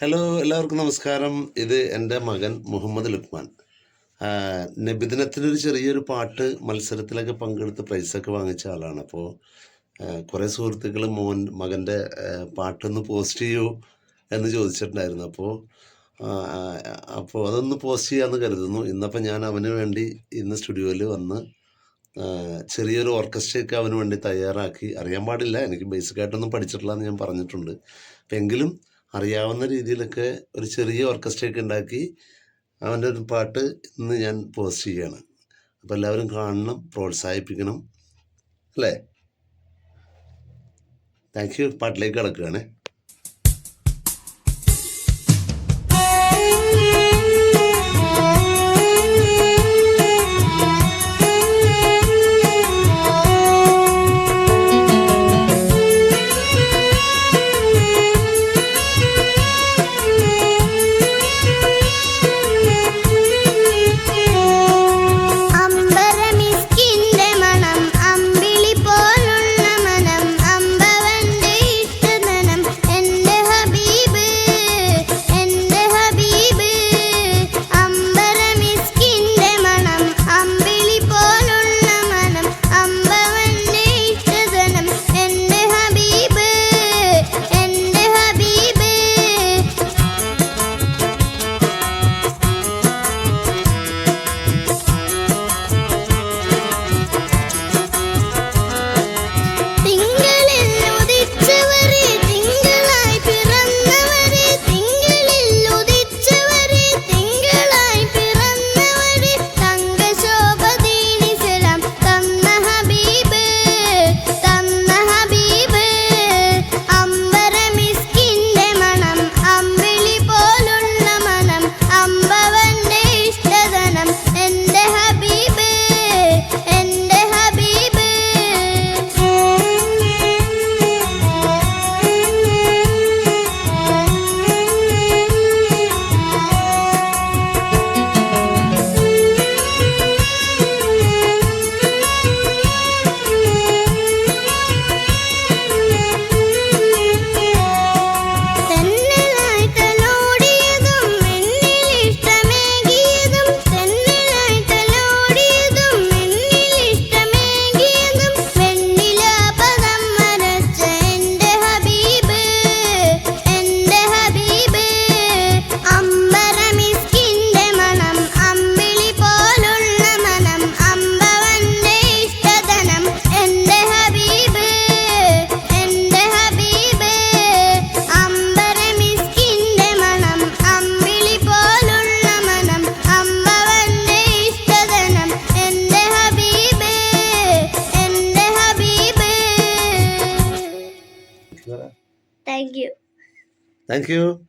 Hello, എല്ലാവർക്കും നമസ്കാരം. ഇത് എൻ്റെ മകൻ മുഹമ്മദ് ലുക്മാൻ. നബിദിനത്തിനൊരു ചെറിയൊരു പാട്ട് മത്സരത്തിലൊക്കെ പങ്കെടുത്ത് പ്രൈസൊക്കെ വാങ്ങിച്ച ആളാണ്. അപ്പോൾ കുറേ സുഹൃത്തുക്കൾ മകൻ്റെ പാട്ടൊന്ന് പോസ്റ്റ് ചെയ്യൂ എന്ന് ചോദിച്ചിട്ടുണ്ടായിരുന്നു. അപ്പോൾ അതൊന്ന് പോസ്റ്റ് ചെയ്യാമെന്ന് കരുതുന്നു. ഇന്നപ്പോൾ ഞാൻ അവന് വേണ്ടി ഇന്ന് സ്റ്റുഡിയോയിൽ വന്ന് ചെറിയൊരു ഓർക്കസ്ട്രയൊക്കെ അവന് വേണ്ടി തയ്യാറാക്കി. അറിയാൻ പാടില്ല, എനിക്ക് ബേസിക്കായിട്ടൊന്നും പഠിച്ചിട്ടില്ല എന്ന് ഞാൻ പറഞ്ഞിട്ടുണ്ട്. അപ്പം എങ്കിലും അറിയാവുന്ന രീതിയിലൊക്കെ ഒരു ചെറിയ ഓർക്കസ്ട്രയൊക്കെ ഉണ്ടാക്കി അവൻ്റെ ഒരു പാട്ട് ഇന്ന് ഞാൻ പോസ്റ്റ് ചെയ്യുകയാണ്. അപ്പോൾ എല്ലാവരും കാണണം, പ്രോത്സാഹിപ്പിക്കണം അല്ലേ? Thank you. പാട്ടിലേക്ക് കിടക്കുകയാണേ. Thank you. Thank you.